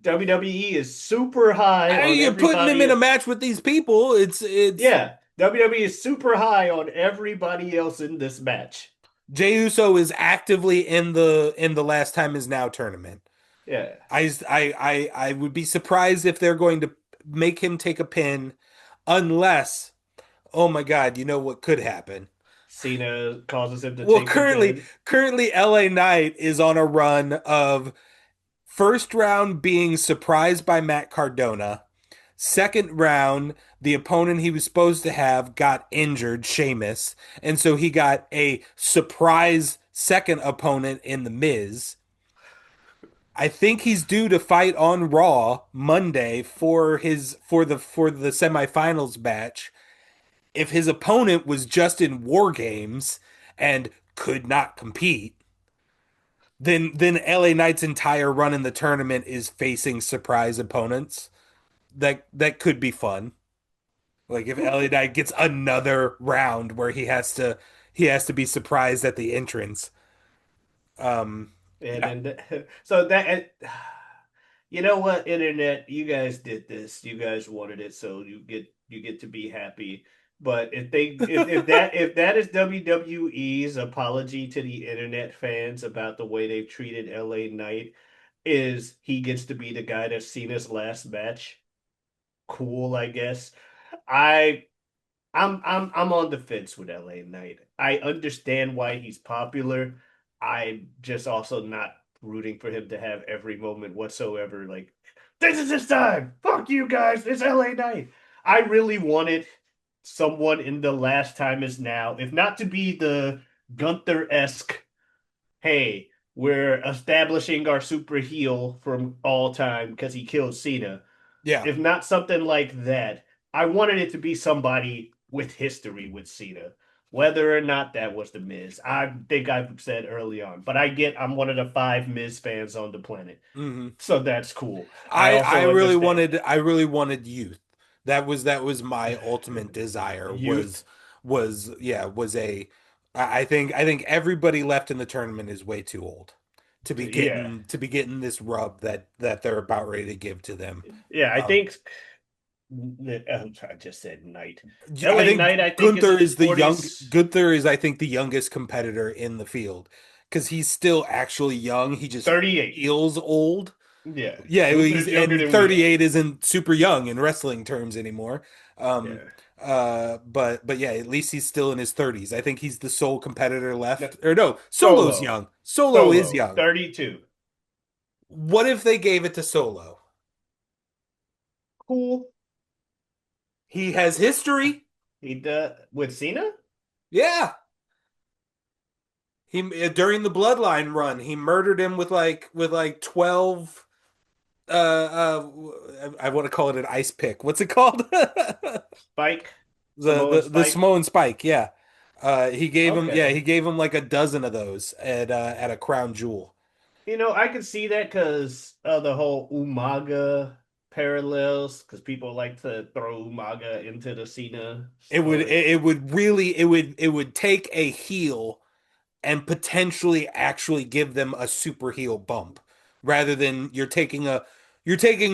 WWE is super high on You're putting him in a everybody. match with these people. It's Yeah, WWE is super high on everybody else in this match. Jey Uso is actively in the last time is now tournament. Yeah. I would be surprised if they're going to make him take a pin unless, oh my God, you know what could happen? Cena causes him to Well, take the currently, pin. currently LA Knight is on a run of first round being surprised by Matt Cardona. Second round, the opponent he was supposed to have got injured, Sheamus, and so he got a surprise second opponent in The Miz. I think he's due to fight on Raw Monday for the semifinals match. If his opponent was just in war games and could not compete, then LA Knight's entire run in the tournament is facing surprise opponents. That could be fun. Like if LA Knight gets another round where he has to be surprised at the entrance. And Yeah. then so that you know what, internet, you guys did this. You guys wanted it, so you get to be happy. But if that is WWE's apology to the internet fans about the way they've treated LA Knight, is he gets to be the guy that's Cena's last match. Cool, I guess. I I'm on the fence with LA Knight. I understand why he's popular. I'm just also not rooting for him to have every moment whatsoever. Like, this is his time. Fuck you guys. It's LA Knight. I really wanted someone in the last time is now, if not to be the Gunther-esque, hey, we're establishing our super heel from all time because he killed Cena. Yeah. If not something like that, I wanted it to be somebody with history with Cena, whether or not that was the Miz. I think I've said early on, but I'm one of the 5 Miz fans on the planet, hmm so that's cool. I I also really understand wanted youth. That was my ultimate desire youth. I think everybody left in the tournament is way too old to be Yeah, getting this rub that they're about ready to give to them. yeah. I Um, think I just said Knight. I LA think Knight, I think, is in his 40s. Gunther is I think the youngest competitor in the field because he's still actually young. He just 38. feels old. Yeah, Yeah, he's Gunther's younger and than we are. 38 isn't super young in wrestling terms anymore. Um, Yeah. but yeah, at least he's still in his 30s. I think he's the sole competitor No, left. Or no, Solo's Solo. young. Solo is Solo. young. 32. What if they gave it to Solo? Cool. He has history. He with Cena? Yeah. He during the Bloodline run, he murdered him with like 12 I want to call it an ice pick. What's it called? Spike? The Samoan the the Spike? Samoan Spike, yeah. He Okay. gave him like a dozen of those at a Crown Jewel. I can see that because of the whole Umaga parallels, because people like to throw Umaga into the Cena story. It would take a heel and potentially actually give them a super heel bump rather than you're taking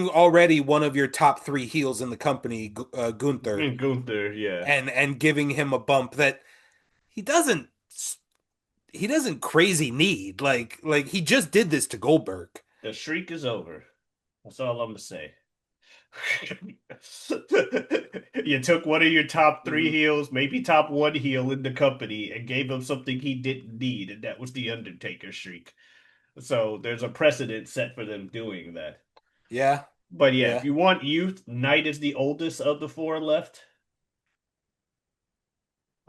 already one of your top three heels in the company, Gunther, And Gunther, yeah. and giving him a bump that he doesn't he doesn't crazy need. Like he just did this to Goldberg. The streak is over. That's all I'm gonna say. You took one of your top three Mhm. heels, maybe top one heel in the company, and gave him something he didn't need, and that was the Undertaker streak. So there's a precedent set for them doing that. Yeah, But yeah, if yeah. you want youth, Knight is the oldest of the four left.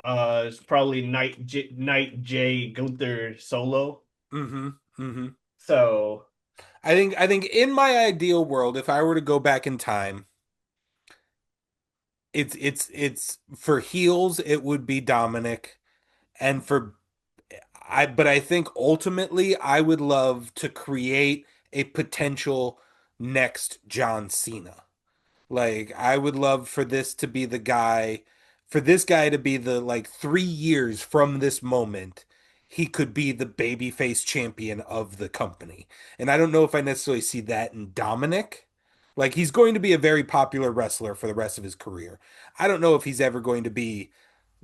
It's probably Knight, Jay, Gunther, Solo. Mm-hmm. Mm-hmm. So I think in my ideal world, if I were to go back in time, it's for heels, it would be Dominic, and but I think ultimately I would love to create a potential next John Cena. Like I would love for this to be the guy, for this guy to be the like 3 years from this moment, he could be the babyface champion of the company. And I don't know if I necessarily see that in Dominic. Like he's going to be a very popular wrestler for the rest of his career. I don't know if he's ever going to be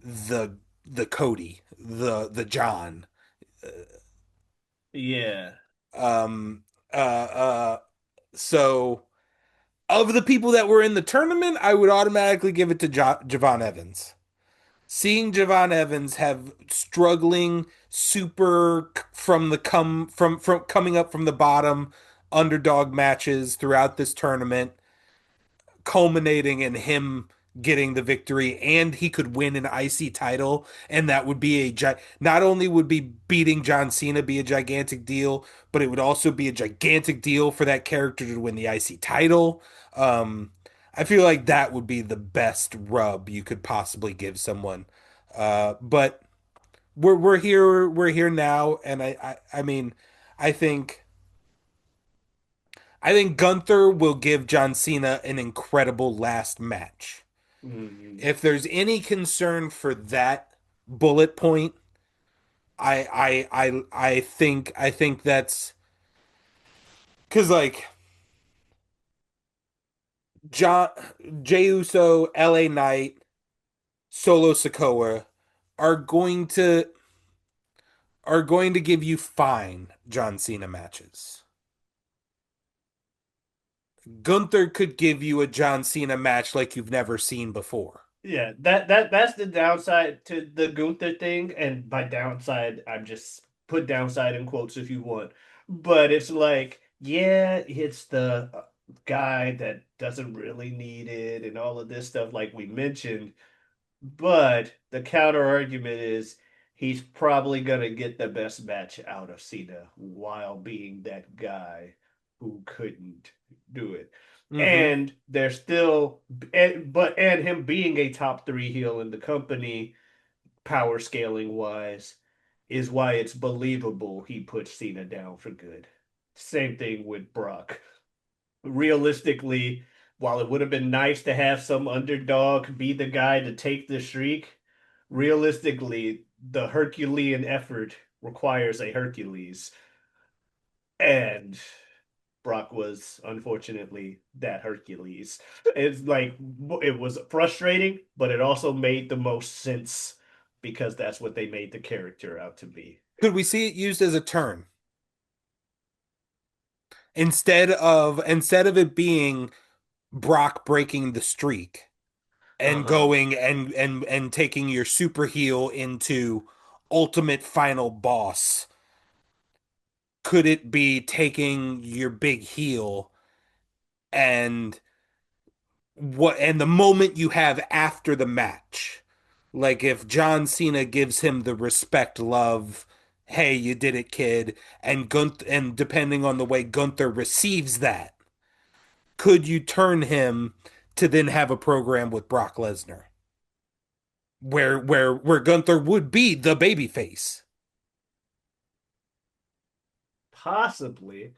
the the Cody, the John. yeah, Um uh uh so of the people that were in the tournament, I would automatically give it to Javon Evans. Seeing Javon Evans have struggling super from the come from coming up from the bottom underdog matches throughout this tournament, culminating in him getting the victory, and he could win an IC title, and that would be not only would be beating John Cena be a gigantic deal, but it would also be a gigantic deal for that character to win the IC title. Um, I feel like that would be the best rub you could possibly give someone. But we're here now, and I mean, I think I think Gunther will give John Cena an incredible last match. Mhm. If there's any concern for that bullet point, I think that's because like John Jey Uso, LA Knight, Solo Sikoa are going to are going to give you fine John Cena matches. Gunther could give you a John Cena match like you've never seen before. Yeah, that's the downside to the Gunther thing, and by downside, I'm just put downside in quotes if you want. But it's like, yeah, it's the guy that doesn't really need it and all of this stuff like we mentioned. But the counter argument is he's probably gonna get the best match out of Cena while being that guy who couldn't do it. Hmm. And there's still, and him being a top three heel in the company, power scaling wise, is why it's believable he put Cena down for good. Same thing with Brock. Realistically, while it would have been nice to have some underdog be the guy to take the streak, realistically, the Herculean effort requires a Hercules. And Brock was unfortunately that Hercules. It's like it was frustrating, but it also made the most sense because that's what they made the character out to be. Could we see it used as a turn instead of it being Brock breaking the streak and Uh-huh. going and taking your super heel into ultimate final boss? Could it be taking your big heel and the moment you have after the match? Like if John Cena gives him the respect, love, hey, you did it, kid, and depending on the way Gunther receives that, could you turn him to then have a program with Brock Lesnar where Gunther would be the babyface? Possibly,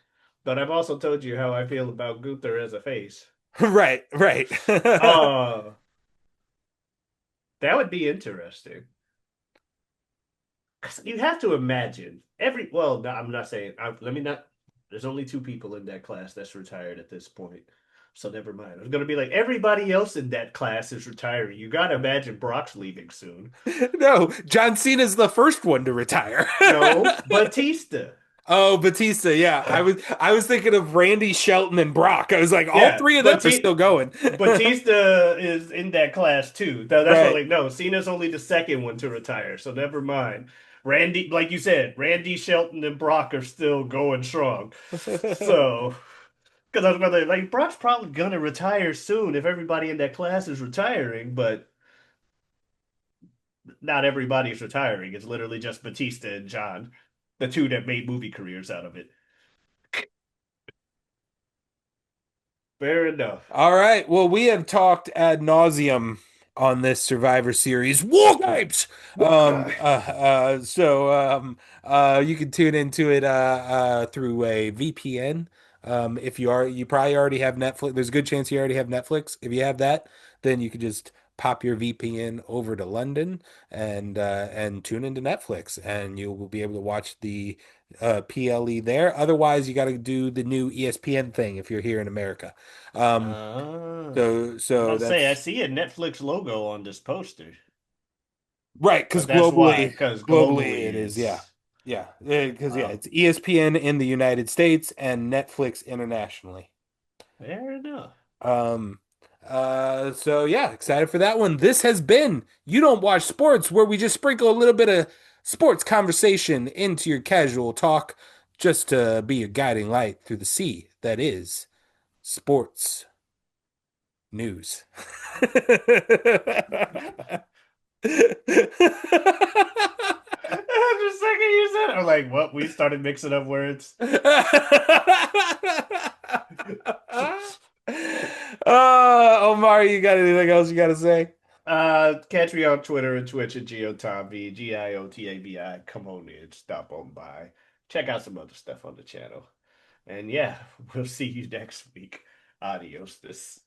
but I've also told you how I feel about Gunther as a face. Right, right. Uh, that would be interesting. 'Cause you have to imagine well, no, I'm not saying, let me not, there's only two people in that class that's retired at this point. So never mind. I was going to be like, everybody else in that class is retiring. You got to imagine Brock's leaving soon. No, John Cena's the first one to retire. No, Batista. Oh, Batista, yeah. I was thinking of Randy Shelton and Brock. I was like, all Yeah, three of them are still going. Batista is in that class too. That's why, Right. like, no, Cena's only the second one to retire, so never mind. Randy, like you said, Randy Shelton and Brock are still going strong. So, because I was about to like, Brock's probably gonna retire soon if everybody in that class is retiring, but not everybody's retiring. It's literally just Batista and John, the two that made movie careers out of it. Fair enough. All right. Well, we have talked ad nauseum on this Survivor Series War Games. What guy? You can tune into it through a VPN. If you probably already have Netflix. There's a good chance you already have Netflix. If you have that, then you could just pop your VPN over to London and tune into Netflix, and you will be able to watch the PLE there. Otherwise, you got to do the new ESPN thing if you're here in America. Um, so I'm about so to say, I that's see a Netflix logo on this poster, right, because but that's why, because globally it globally is, yeah. is, Yeah, because wow, it's ESPN in the United States and Netflix internationally. fair enough. Um, so yeah, excited for that one. This has been You Don't Watch Sports, where we just sprinkle a little bit of sports conversation into your casual talk, just to be your guiding light through the sea that is sports news. The second you said it, I'm like, what? We started mixing up words. Omari, you got anything else you got to say? Catch me on Twitter and Twitch at Giotabi, Giotabi. Come on in, stop on by. Check out some other stuff on the channel. And yeah, we'll see you next week. Adios. This.